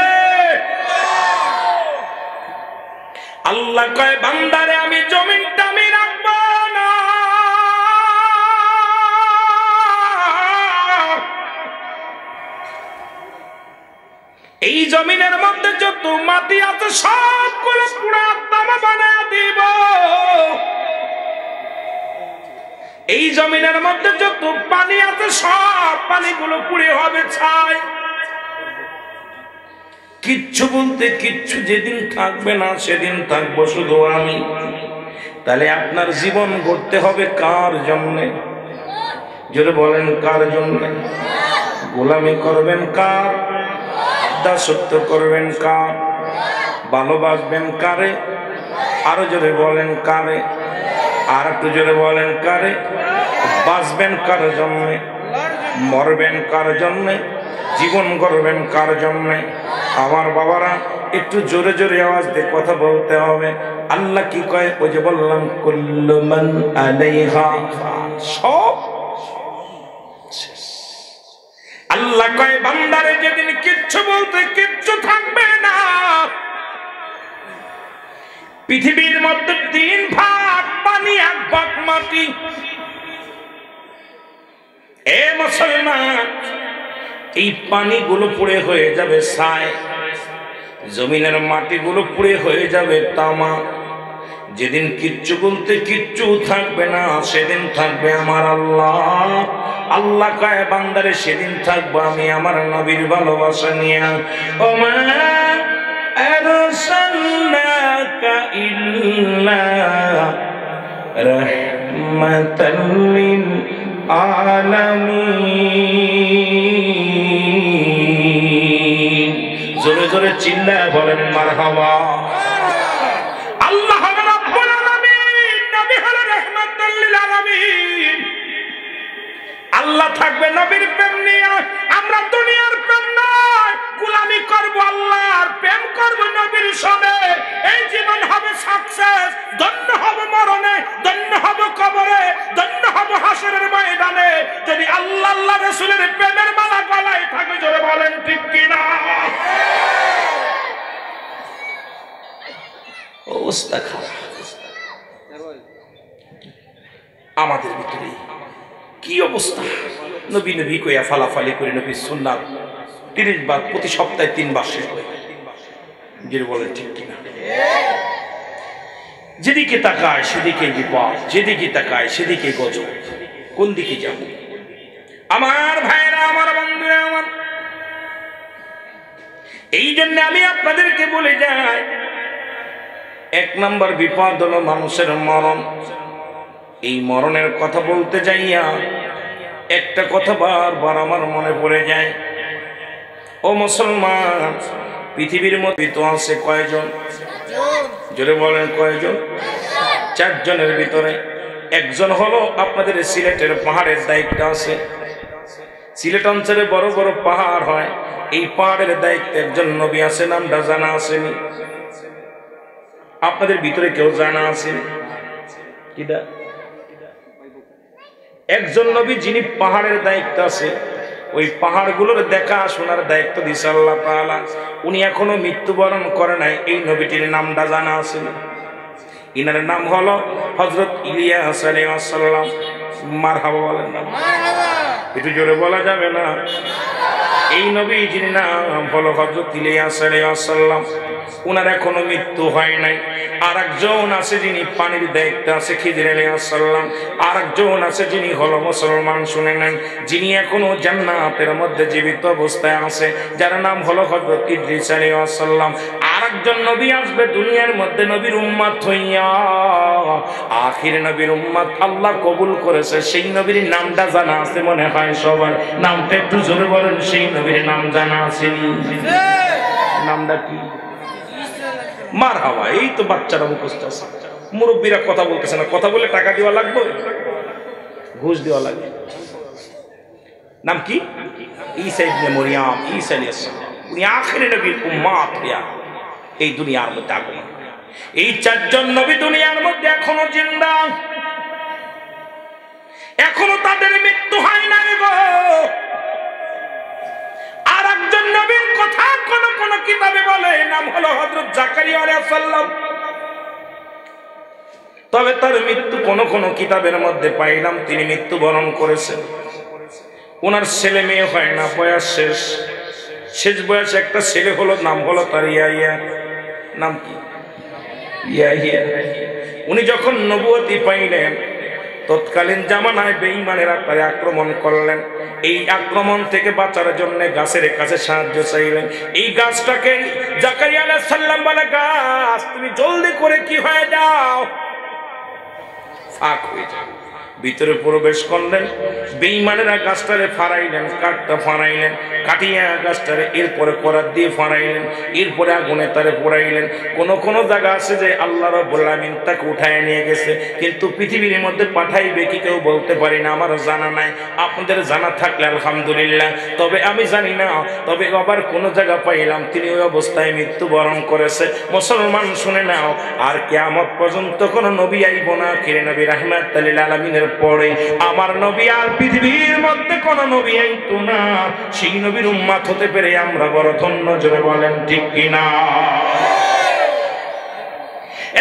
আল্লাহ কয় বান্দারে আমি জমিনটা আমি রাখবো না, এই জমিনের মধ্যে যত মাটি আছে সবগুলো পুরা তামা বানায় দিব, এই জমিনের মধ্যে যত পানি আছে সব পানিগুলো পুড়ে হবে ছাই। কিচ্ছু বলতে কিচ্ছু যেদিন থাকবে না সেদিন থাকবো শুধু আমি। তাহলে আপনার জীবন গড়তে হবে কার জন্যে? যদি বলেন কার জন্যে? গোলামি করবেন কার? দাসত্ব করবেন কার? ভালোবাসবেন কারে? আরো জোরে বলেন কারে? আর একটু জোরে বলেন কারে? বাঁচবেন কার জন্যে? মরবেন কার জন্যে? জীবন গড়বেন কার জন্যে? আমার বাবারা একটু জোরে জোরে আওয়াজ দিয়ে কথা বলতে হবে। আল্লাহ কি কয়? ওই যে বললাম কুল্লু মান আলাইহা ফান, সব শেষ। আল্লাহ কয় বান্দারে যেদিন কিচ্ছু বলতে কিচ্ছু থাকবে না, পৃথিবীর মধ্যে 3 ভাগ পানি 1 ভাগ মাটি। এ মুসলমান, এই পানিগুলো পুড়ে হয়ে যাবে ছাই, জমিনের মাটিগুলো পুড়ে হয়ে যাবে তামা। যেদিন কিচ্ছু বলতে কিচ্ছু থাকবে না সেদিন থাকবে আমার আল্লাহ। আল্লাহ কয় বান্দারে সেদিন থাকবো আমি আমার নবীর ভালোবাসা নিয়ে। ওমা আরসালনাকা ইল্লা রাহমাতাল লিল আলামিন। জোরে জোরে চিল্লায় বলেন মারহাবা। আল্লাহ রাব্বুল থাকবে নবীর প্রেম নিয়ে। আমরা দুনিয়ার প্রেম নয়, গোলামি করব আল্লাহর, প্রেম করব নবীর সঙ্গে। এই জীবন হবে সাকসেস, ধন্য হব মরণে, ধন্য হব কবরে, ধন্য হব হাসরের ময়দানে যদি আল্লাহ আল্লাহ রাসূলের প্রেমের মালা গলায় থাকে। জোরে বলেন ঠিক কিনা? অবস্থা খারাপ আমাদের ভিতরে, কি অবস্থা! নবী নবী কইয়া ফালাফালি করে নবীর সুন্নাত 30 বার, প্রতি সপ্তাহে 3 বার শেষ হয়। জোরে বলেন ঠিক কিনা? যেদিকে তাকায় সেদিকে বিপদ, যেদিকে তাকায় সেদিকে গজব। কোন দিকে যাব? আমার ভাইরা, আমার বন্ধুরা, আমার এই জন্য আমি আপনাদেরকে বলে যাই, 1 নম্বর বিপদ হলো মানুষের মরণ। এই মরণের কথা বলতে যাইয়া একটা কথা বারবার আমার মনে পড়ে যায়। ও মুসলমান, পৃথিবীর মধ্যে তো আছে কয়জন? জোরে বলেন কয়জন? 4 জনের ভিতরে একজন হলো আপনাদের সিলেটের পাহাড়ের দায়িত্ব আছে। সিলেট অঞ্চলে বড় বড় পাহাড় হয়, এই পাহাড়ের দায়িত্বে একজন নবী আছে, নামটা জানা আসেনি? আপনাদের ভিতরে কেউ জানা আসেনি? কিটা? একজন নবী যিনি পাহাড়ের দায়িত্ব আছে, ওই পাহাড়গুলোর দেখা শোনার দায়িত্ব দিয়েছে আল্লাহ তাআলা। উনি এখনো মৃত্যুবরণ করে নাই, এই নবীটির নামটা জানা আছে? ইনার নাম হলো হযরত ইলিয়াস আলাইহিস সালাম। মারহাবা বলেন না? একটু জোরে বলা যাবে না? এই নবীজির নাম হলো হযরত ইলিয়াস আলাইহিস সালাম। উনার এখনো মৃত্যু হয় নাই। আর একজন আছে যিনি পানির দায়িত্বে আছে, খিজির আলাইহিস সালাম। আর একজন আছে যিনি হলো মুসলমান, শুনে নেন, যিনি এখনো জান্নাতের মধ্যে জীবিত অবস্থায় আছে, যার নাম হলো হযরত ইদ্রিস আলাইহিস সালাম। আর একজন নবী আসবে দুনিয়ার মধ্যে নবীর উম্মত হইয়া, আখির নবীর উম্মত আল্লাহ কবুল করেছে। সেই নবীর নামটা জানা আছে মনে হয় সবার? নামটা একটু জোরে বলেন, সেই নবীর নাম জানা আছে? নামটা কি? মারহাবা। এই তো বাচ্চারা মুখস্থ আছে, মুরব্বীরা কথা বলতেছে না। কথা বলে টাকা দেওয়া লাগবে, ঘুষ দেওয়া লাগবে। নাম কি? ঈসা ইবনে মরিয়ম, ঈসা আলাইহিস সালাম। উনি আখির নবীর উম্মত হইয়া এই দুনিয়ার মধ্যে আগমন। এই 4 জন নবী দুনিয়ার মধ্যে এখনো জিন্দা, এখনো তাদের মৃত্যু হয় না গো। আর একজন নবীর কথা কোন কোন কিতাবে বলে, নাম হলো হযরত জাকারিয়া আলাইহিস সালাম। তবে তার মৃত্যু কোন কোন কিতাবের মধ্যে পাইলাম তিনি মৃত্যুবরণ করেছেন। ওনার ছেলে মেয়ে হয় না, বয়স শেষ। শেষ বয়সে একটা ছেলে হলো, নাম হলো তার ইয়াহিয়া। নাম কি? ইয়াহিয়া। উনি যখন নবুয়তি পাইলেন, তৎকালীন জামানায় বেঈমানেরা তারে আক্রমণ করলেন। এই আক্রমণ থেকে বাঁচার জন্য গাছের কাছে সাহায্য চাইলেন। এই গাছটাকে জাকারিয়া আলাইহিস সালাম বলে, গাছ তুমি জলদি করে কি হয়ে যাও, ফাঁক হয়ে যাও। ভিতরে প্রবেশ করলেন, বেঈমানেরা গাছটারে ফাড়াইলেন, কাঠটা ফাড়াইলেন, কাটিয়া গাছটারে এরপরে করাত দিয়ে ফাড়াইলেন, এরপরে আগুনে তারে পোড়াইলেন। কোন কোন জায়গা আছে যে আল্লাহ রাব্বুল আমিন তাকে উঠায় নিয়ে গেছে, কিন্তু পৃথিবীর মধ্যে পাঠাইবে কি কেউ বলতে পারি না, আমার জানা নাই। আপনাদের জানা থাকলে আলহামদুলিল্লাহ, তবে আমি জানি না। তবে আবার কোন জায়গা পাইলাম তিনি ওই অবস্থায় মৃত্যুবরণ করেছে। মুসলমান শুনে নাও, আর কিয়ামত পর্যন্ত কোন নবী আইব না, আখিরে নবী রাহমাতুল লিল আলামিনের পরে আমার নবী আর পৃথিবীর মধ্যে কোন নবী আইতো না। সেই নবীর উম্মত হতে পেরে আমরা বড় ধন্য। জোরে বলেন ঠিক কিনা?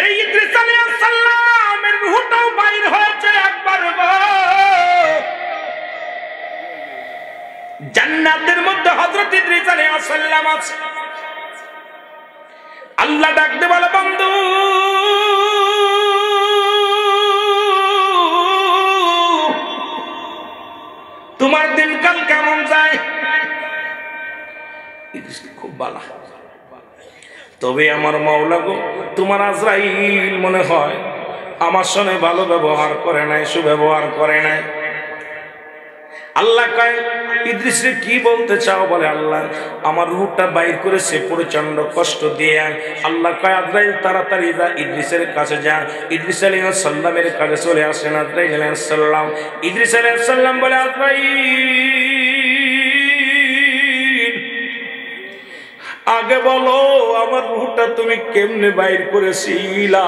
এই ইদ্রিস আলাইহিস সালামের রূহটাও বাইর হয়েছে একবার গো। জান্নাতের মধ্যে হযরত ইদ্রিস আলাইহিস সালাম আছে। আল্লাহ ডাকতে বলে, বন্ধু তোমার দিনকাল কেমন যায়? খুব ভালো। তবে আমার মাওলা গো, তোমার আজরাইল মনে হয় আমার সঙ্গে ভালো ব্যবহার করে নাই, সুব্যবহার করে নাই। আল্লাহ কয় ইদ্রিসে কি বলতে চাও? বলে আল্লাহ আমার রূহটা বাইর করেছে প্রচন্ড কষ্ট দিয়ে। আল্লাহ কয় আজরাইল তাড়াতাড়ি যা ইদ্রিসের কাছে যা। ইদ্রিস আলাইহিস সালামের কাছে চলে আসেন আজরাইল আলাইহিস সালাম। ইদ্রিস আলাইহিস সালাম বলে আজরাইল আগে বলো আমার রূহটা তুমি কেমনে বাইর করেছিলা?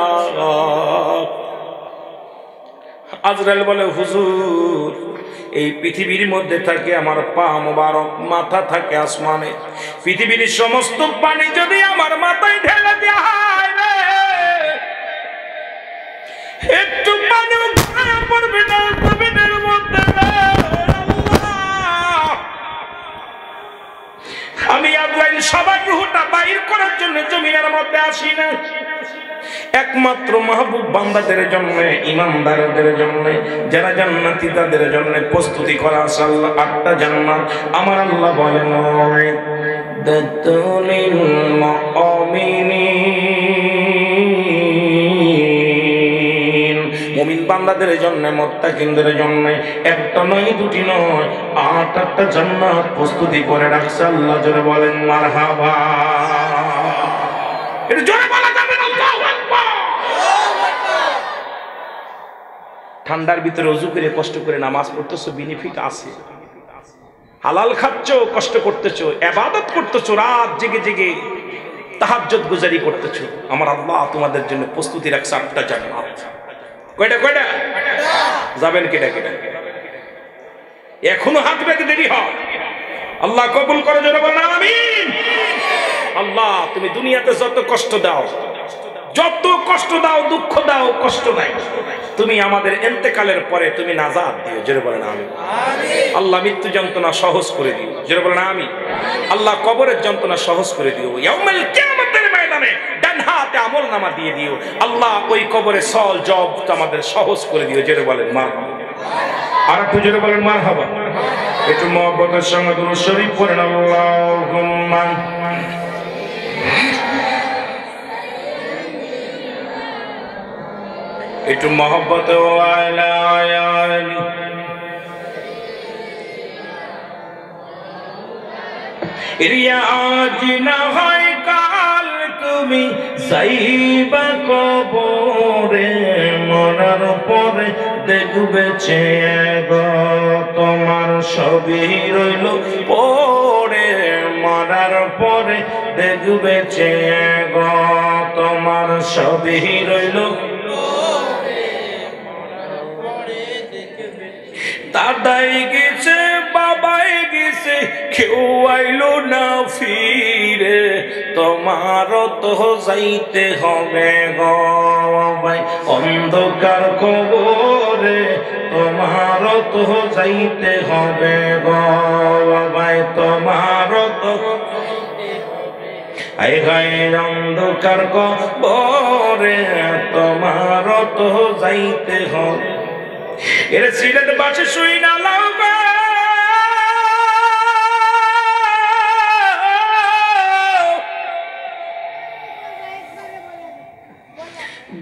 আজরাইল বলে হুজুর এই পৃথিবীর মধ্যে থাকে আমার পা মোবারক, মাথা থাকে আসমানে। পৃথিবীর সমস্ত পানি যদি আমার মাথায় ঢেলে দেওয়া হয় রে, একটু পানি পড়বে না জমিনের মধ্যে। আমি আজরাইল সবার রূহটা বাইর করার জন্য জমিনের মধ্যে আসি না, একমাত্র মাহবুব বান্দাদের জন্য, ইমানদারদের জন্য, যারা জান্নাতি তাদের জন্য প্রস্তুতি করা আছে আল্লাহ 8টা জান্নাত। আমার আল্লাহ বলেন দাতুলিল মুমিনিন, মুমিন বান্দাদের জন্য, মুত্তাকিনদের জন্য একটা নয় দুটি নয় 8টা জান্নাত প্রস্তুতি করে রাখছে আল্লাহ। জোরে বলেন মারহাবা। এটা জোরে বলা যাবে না। আল্লাহু আকবার। ঠান্ডার ভিতরে ওযু করে কষ্ট করে নামাজ পড়তেছো, বেনিফিট আছে। হালাল খাচ্ছ, কষ্ট করতেছো, ইবাদত করতেছো, রাত জেগে জেগে তাহাজ্জুদ গুজারি করতেছো, আমার আল্লাহ তোমাদের জন্য প্রস্তুতি রাখছে 8টা জান্নাত। কয়টা কয়টা? যাবেন কেটা কেটা? এখনো হাত পেতে দেরি হয়। আল্লাহ কবুল করে জোরে বলেন আমিন। আল্লাহ তুমি দুনিয়াতে যত কষ্ট দাও, যত কষ্ট দাও, দুঃখ দাও, কষ্ট নাই, তুমি আমাদের ইন্তেকালের পরে তুমি নাজাত দিও। জোরে বলেন আমিন। আল্লাহ মৃত্যু যন্ত্রণা সহজ করে দিও। জোরে বলেন আমিন। আল্লাহ কবরের যন্ত্রণা সহজ করে দিও। ইয়াউমুল কিয়ামতের ময়দানে ডান হাতে আমলনামা দিয়ে দিও। আল্লাহ ওই কবরে সল জব আমাদের সহজ করে দিও। জোরে বলেন মারহাবা। আর একটু জোরে বলেন মারহাবা। একটু মহব্বতের সঙ্গে দুরূদ শরীফ পড়েন আল্লাহুম্মা। একটু মহব্বত আজ না হয় কাল তুমি যাইবা কবরে, মরার পরে দেখবে গো তোমার সবই রইল পরে, মরার পরে দেখবে গো তোমার সবই রইল। দাদাই গেছে, বাবাই গেছে, কেউ আইলো না ফিরে, তোমারও তো যাইতে হবে গো ভাই অন্ধকার কবরে, তোমারও তো যাইতে হবে গো ভাই, তোমারও তো আই গাই অন্ধকার কবরে, তোমারও তো যাইতে হবে। এর সিলেট বাসে শুই না লাও গো,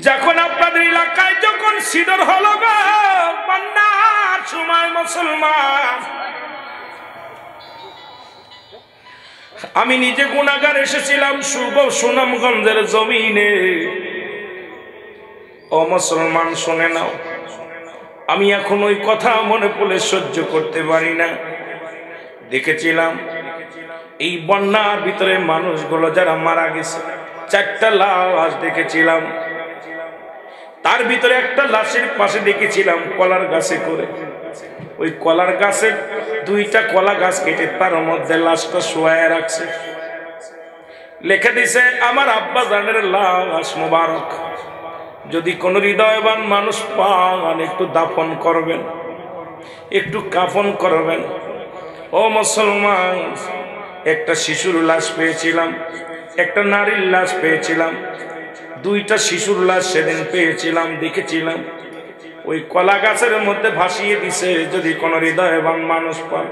যখন আপনাদের এলাকায় যখন সিদর হলো গো বন্যার সময় মুসলমান, আমি নিজে গুনাহগার এসেছিলাম সুনামগঞ্জের জমিনে। ও মুসলমান শুনে নাও, আমি এখন ওই কথা মনে পড়লে সহ্য করতে পারি না। দেখেছিলাম এই বন্যার ভিতরে মানুষগুলো যারা মারা গেছে, 4টা লাশ দেখেছিলাম। তার ভিতরে একটা লাশের পাশে দেখেছিলাম কলার গাছে করে, ওই কলার গাছের 2টা কলা গাছ কেটে তার মধ্যে লাশটা শোয়ায় রাখছে। লিখে দিছে আমার আব্বা জানের লাশ মোবারক, যদি কোন হৃদয়বান মানুষ পান একটু দাফন করবেন, একটু কাফন করবেন। ও মুসলমান, একটা শিশুর লাশ পেয়েছিলাম, একটা নারীর লাশ পেয়েছিলাম, 2টা শিশুর লাশ সেদিন পেয়েছিলাম, দেখেছিলাম। ওই কলা গাছের মধ্যে ভাসিয়ে দিছে, যদি কোন হৃদয়বান মানুষ পান।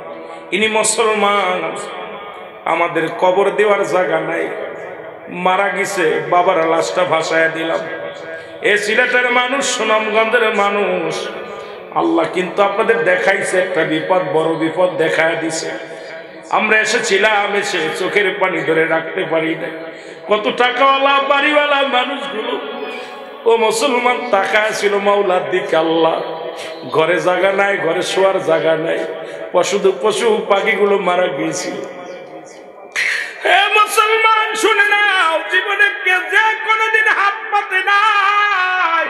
ইনি মুসলমান, আমাদের কবর দেওয়ার জায়গা নাই, মারা গেছে, বাবার লাশটা ভাসায় দিলাম। এ সিলেটের মানুষ, সুনামগঞ্জের মানুষ, আল্লাহ কিন্তু আপনাদের দেখাইছে একটা বিপদ, বড় বিপদ দেখায় দিছে। আমরা এসেছিলাম, এসে চোখের পানি ধরে রাখতে পারি না। কত টাকাওয়ালা বাড়িওয়ালা মানুষগুলো ও মুসলমান তাকায় ছিল মাওলার দিকে। আল্লাহ, ঘরে জায়গা নাই, ঘরে শোয়ার জায়গা নাই, পশু পাখিগুলো মারা গিয়েছিল। হে মুসলমান শুনে নাও, জীবনে কে যে কোনোদিন হাত পাতে নাই,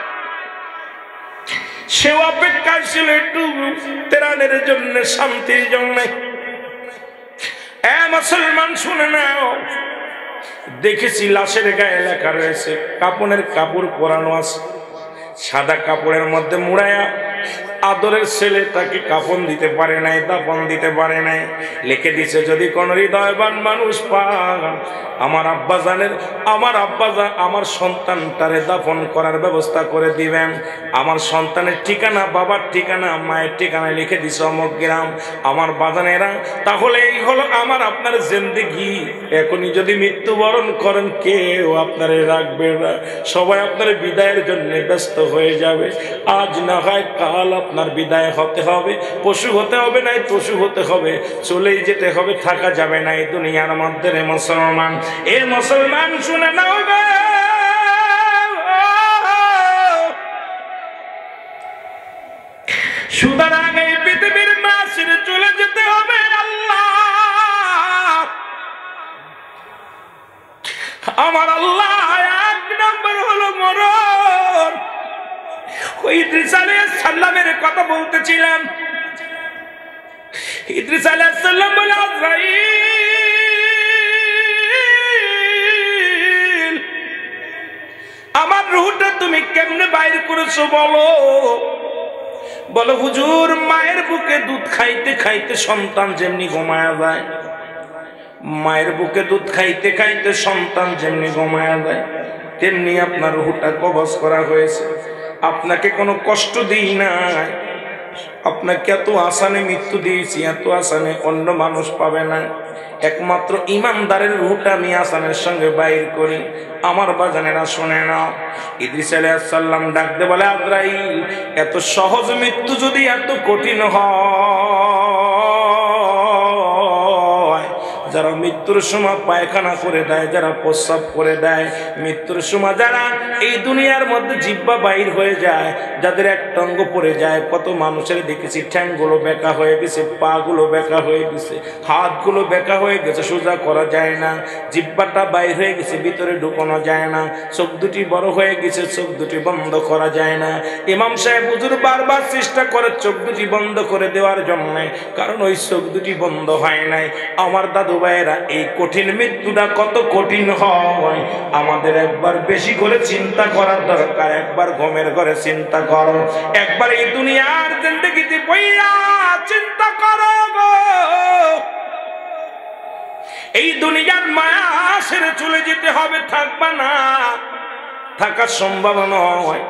সে অপেক্ষায় ছিল একটু ত্রাণের জন্য, শান্তির জন্য। মুসলমান শুনে নাও, দেখেছি লাশের গায়ে লেখা রয়েছে, কাপনের কাপড় পরানো আছে, সাদা কাপড়ের মধ্যে মুড়ায়া আদরের ছেলে তাকে কাফন দিতে পারে নাই, দাফন দিতে পারে নাই, লিখে দিছে যদি কোন হৃদয়বান মানুষ পান, আমার আব্বাজানের আমার সন্তানটারে দাফন করার ব্যবস্থা করে দিবেন। আমার সন্তানের ঠিকানা, বাবার ঠিকানা, মায়ের ঠিকানা লিখে দিছে অমুক গ্রাম। আমার বাজানেরা, তাহলে এই হলো আমার আপনার জিন্দেগি। এখনই যদি মৃত্যুবরণ করেন, কেউ আপনারে রাখবে না, সবাই আপনার বিদায়ের জন্য ব্যস্ত হয়ে যাবে। আজ না হয় কাল আপনার বিদায় হতে হবে, পশু হতে হবে না, পশু হতে হবে, চলেই যেতে হবে, থাকা যাবে না এই দুনিয়ার মধ্যে। রে মুসলমান, এ মুসলমান শুনে নাও গো, সুতরাং এই পৃথিবীর মাসির চলে যেতে হবে। আল্লাহ, আমার আল্লাহ এক নম্বর হলো মরণ। ইদ্রিস আলাইহিস সালামের কথা বলতেছিলাম। ইদ্রিস আলাইহিস সালাম বলে, আজরাইল, আমার রূহটা তুমি কেমনে বাইর করেছো বলো? বলো হুজুর, মায়ের বুকে দুধ খাইতে খাইতে সন্তান যেমনি ঘুমায়া যায়, মায়ের বুকে দুধ খাইতে খাইতে সন্তান যেমনি ঘুমায়া যায়, তেমনি আপনার রূহটা কবজ করা হয়েছে। আপনাকে কোনো কষ্ট দিই নাই, আপনাকে এত আসানে মৃত্যু দিয়েছি, এত আসানে অন্য মানুষ পাবে না। একমাত্র ইমানদারের রূহটা আমি আসানের সঙ্গে বাইর করি। আমার বাজানেরা শুনে নাও, ইদ্রিস আলাইহিস সালাম ডাকতে বলে, আজরাইল, এত সহজ মৃত্যু যদি এত কঠিন হয়, যারা মৃত্যুর সময় পায়খানা করে দেয়, যারা প্রস্রাব করে দেয়, মৃত্যুর সময় যারা এই দুনিয়ার মধ্যে জিহ্বা বাইর হয়ে যায়, যাদের এক টঙ্গ পড়ে যায়, কত মানুষের দেখেছি ঠ্যাংগুলো বেঁকা হয়ে গেছে, পা গুলো বেঁকা হয়ে গেছে, হাতগুলো বেঁকা হয়ে গেছে, সোজা করা যায় না, জিহ্বাটা বাইর হয়ে গেছে, ভিতরে ঢুকানো যায় না, চোখ দুটি বড় হয়ে গেছে, চোখ দুটি বন্ধ করা যায় না। ইমাম সাহেব হুজুর বারবার চেষ্টা করে চোখ দুটি বন্ধ করে দেওয়ার জন্য, কারণ ওই চোখ দুটি বন্ধ হয় নাই। আমার দাদু ভাইয়েরা, এই কঠিন মৃত্যুটা কত কঠিন হয় আমাদের একবার বেশি করে চিন্তা করার দরকার। একবার ঘুমের ঘরে চিন্তা করো, একবার এই দুনিয়ার জিন্দেগিতে বইয়া চিন্তা করো গো। এই দুনিয়ার মায়া ছেড়ে চলে যেতে হবে, থাকবা না, থাকার সম্ভব নয়।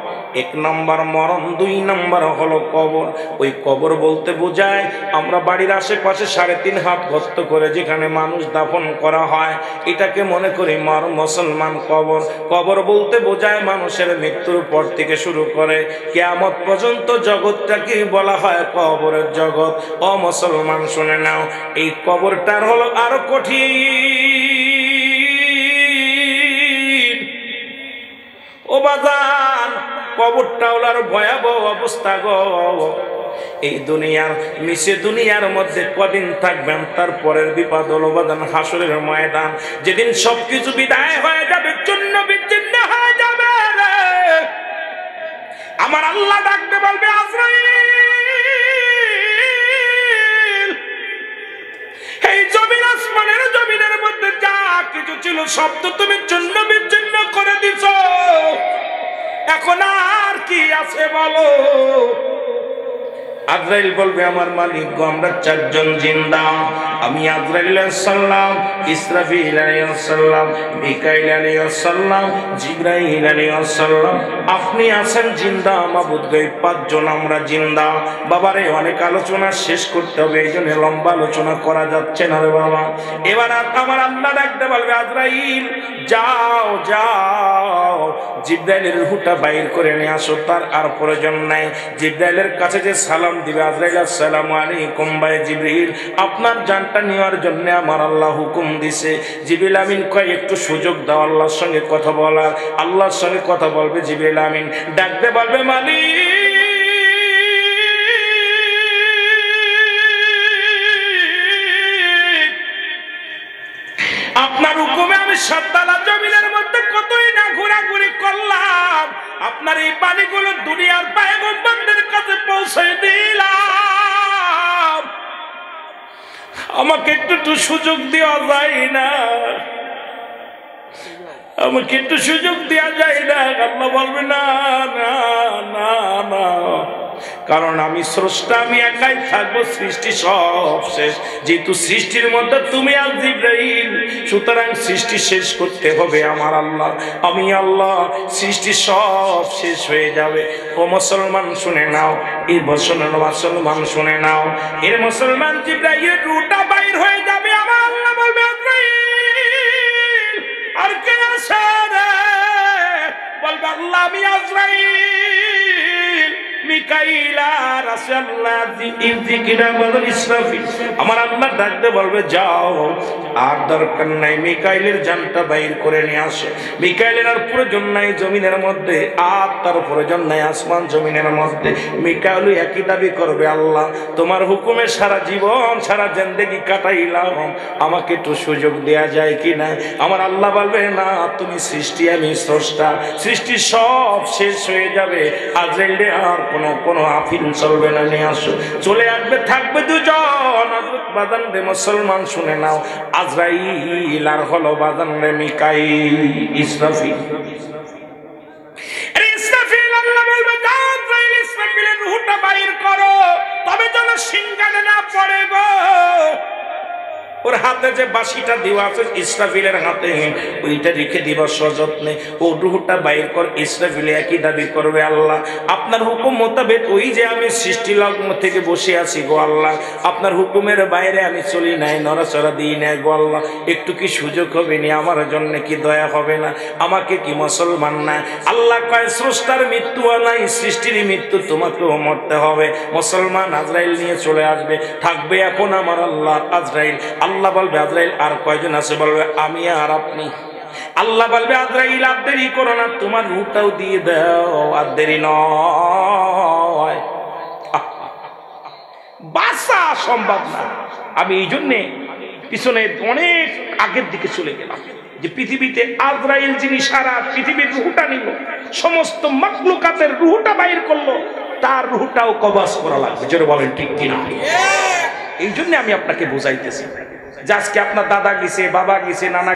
এক নম্বর মরণ, দুই নম্বর হলো কবর। ওই কবর বলতে বোঝায় আমরা বাড়ির আশেপাশে 3.5 হাত গর্ত করে যেখানে মানুষ দাফন করা হয়, এটাকে মনে করি মুসলমান কবর। কবর বলতে বোঝায় মানুষের মৃত্যুর পর থেকে শুরু করে কিয়ামত পর্যন্ত জগৎটাকে বলা হয় কবরের জগৎ। ও মুসলমান শুনে নাও, এই কবরটার হলো আরো কঠিন। ও বাজান, কবরটা হলো আর ভয়াবহ অবস্থা গো। এই দুনিয়ার মিশে দুনিয়ার মধ্যে কদিন থাকবেন, তারপরের বিপদ হলো বাজান হাসরের ময়দান, যেদিন সবকিছু বিদায় হয়ে যাবে, চূর্ণ বিচ্ছিন্ন হয়ে যাবে। আমার আল্লাহ ডাকতে বলবে, আজরাইল, এই জমিন আসমানের জমিনের মধ্যে যা কিছু ছিল সব তো তুমি চূর্ণ বিচ্ছিন্ন করে দিছ, এখন আর কি আছে বলো? আজরাইল বলবে, আমার মালিক গো, আমরা 4 জন জিন্দা। আমি আজরাইল আলাইহিস সালাম, ইসরাফিল আলাইহিস সালাম, মিকাইল আলাইহিস সালাম, জিবরাইল আলাইহিস সালাম, আপনি আছেন জিন্দা। মাবুদ গো, 5 জন আমরা জিন্দা। বাবারে, অনেক আলোচনা শেষ করতে হবে, এই জন্য লম্বা আলোচনা করা যাচ্ছে না রে বাবা। এবার আমার আল্লাহ ডাকতে বলবে, আজরাইল যাও যাও, জিব্রাইলের রূহটা বাইর করে নিয়ে আসো, তার আর প্রয়োজন নাই। জিব্রাইলের কাছে যে সালাম দিবে, আজরাইল আসসালামু আলাইকুম ভাই জিবরিল, আপনার জানটা নেওয়ার জন্য আমার আল্লাহ হুকুম দিছে। জিবরিল আমিন কয় একটু সুযোগ দাও আল্লাহর সঙ্গে কথা বলার। আল্লাহর সঙ্গে কথা বলবে জিবরিল আমিন, ডাকতে বলবে মালিক আপনার হুকুমে আমি সাততলা জমিনের মধ্যে কতই না ঘোরাঘুরি করলাম, আপনার এই পানিগুলো দুনিয়ার পয়গম্বরদের কাছে পৌঁছে দিলাম, আমাকে একটু সুযোগ দেওয়া যায় না, আমাকে একটু সুযোগ দেওয়া যায় না? আল্লাহ বলবে না না না না, কারণ আমি স্রষ্টা, আমি একাই থাকবো, সৃষ্টি সব শেষ। যেহেতু সৃষ্টির মধ্যে তুমি আর জিবরাইল, সুতরাং সৃষ্টি শেষ করতে হবে আমার আল্লাহ, আমি আল্লাহ, সৃষ্টি সব শেষ হয়ে যাবে। ও মুসলমান শুনে নাও, এই মুসলমান শুনে নাও, এর মুসলমান জিবরাইলের রূহটা বাইর হয়ে যাবে, আমার আল্লাহ বলবে আজরাইল আর কে আছে রে? বলবে আল্লাহ আমি আজরাইল, মিকাইল আর আছে আল্লাহ, ইসরাফিল। আমার আল্লাহ ডাকতে বলবে যাও, আর দরকার নাই, মিকাইলের জানটা বাইর করে নিয়ে আসো। মিকাইলের আর প্রয়োজন নাই জমিনের মধ্যে, আর তার প্রয়োজন নাই আসমান জমিনের মধ্যে। মিকাইল একই দাবি করবে, আল্লাহ তোমার হুকুমে সারা জীবন সারা জিন্দেগি কাটাইলাম, আমাকে একটু সুযোগ দেয়া যায় কিনা? আমার আল্লাহ বলবে না, তুমি সৃষ্টি, আমি স্রষ্টা, সৃষ্টি সব শেষ হয়ে যাবে, আজরাইল আর কোনো আফিল চলবে না, নিয়ে আসো। চলে আসবে, থাকবে দুজন। বাজান রে মুসলমান শুনে নাও, আজরাইল আর হলো বাজান রে মিকাইল, ইসরাফিল। ইসরাফিল আল্লাহ বলবে যাও আজরাইল, ইসরাফিলের রূহটা বাইর করো, তবে যেন সিংহানে না পড়ে গো। ওর হাতে যে বাঁশিটা দেওয়া আছে ইসরাফিলের হাতে, ওইটা রেখে দিবা সযত্নে। ও রূহটা বাইর কর। ইসরাফিল একই দাবি করবে, আল্লাহ আপনার হুকুম মোতাবেক ওই যে আমি সৃষ্টি লগ্ন থেকে বসে আছি গো আল্লাহ, আপনার হুকুমের বাইরে আমি চলি নাই, নড়াচড়া দিই নাই গো আল্লাহ, একটু কি সুযোগ হবে না? আমার জন্য কি দয়া হবে না? আমাকে কি মুসলমান না? আল্লাহ কয় স্রষ্টার মৃত্যু নাই, সৃষ্টির মৃত্যু, তোমাকেও মরতে হবে। মুসলমান আজরাইল নিয়ে চলে আসবে, থাকবে এখন আমার আল্লাহ আজরাইল। আল্লাহ বলবে আজরাইল আর কয়জন আছে? বলবে আমি আর আপনি। আল্লাহ বলবে আজরাইল আর দেরি করো না, তোমার রূহটাও দিয়ে দাও, আর দেরি নয়, বাঁচা সম্ভব না। আমি এই জন্যে পিছনে অনেক আগের দিকে চলে গেলাম, যে পৃথিবীতে আজরাইল যিনি সারা পৃথিবীর রূহটা নিল, সমস্ত মাখলুকাতের রূহটা বাইর করলো, তার রূহটাও কবজ করা লাগবে। জোরে বলেন ঠিক কিনা? এই জন্য আমি আপনাকে বুঝাইতেছি যে আজকে আপনার দাদা গেছে, বাবা গেছে, নানা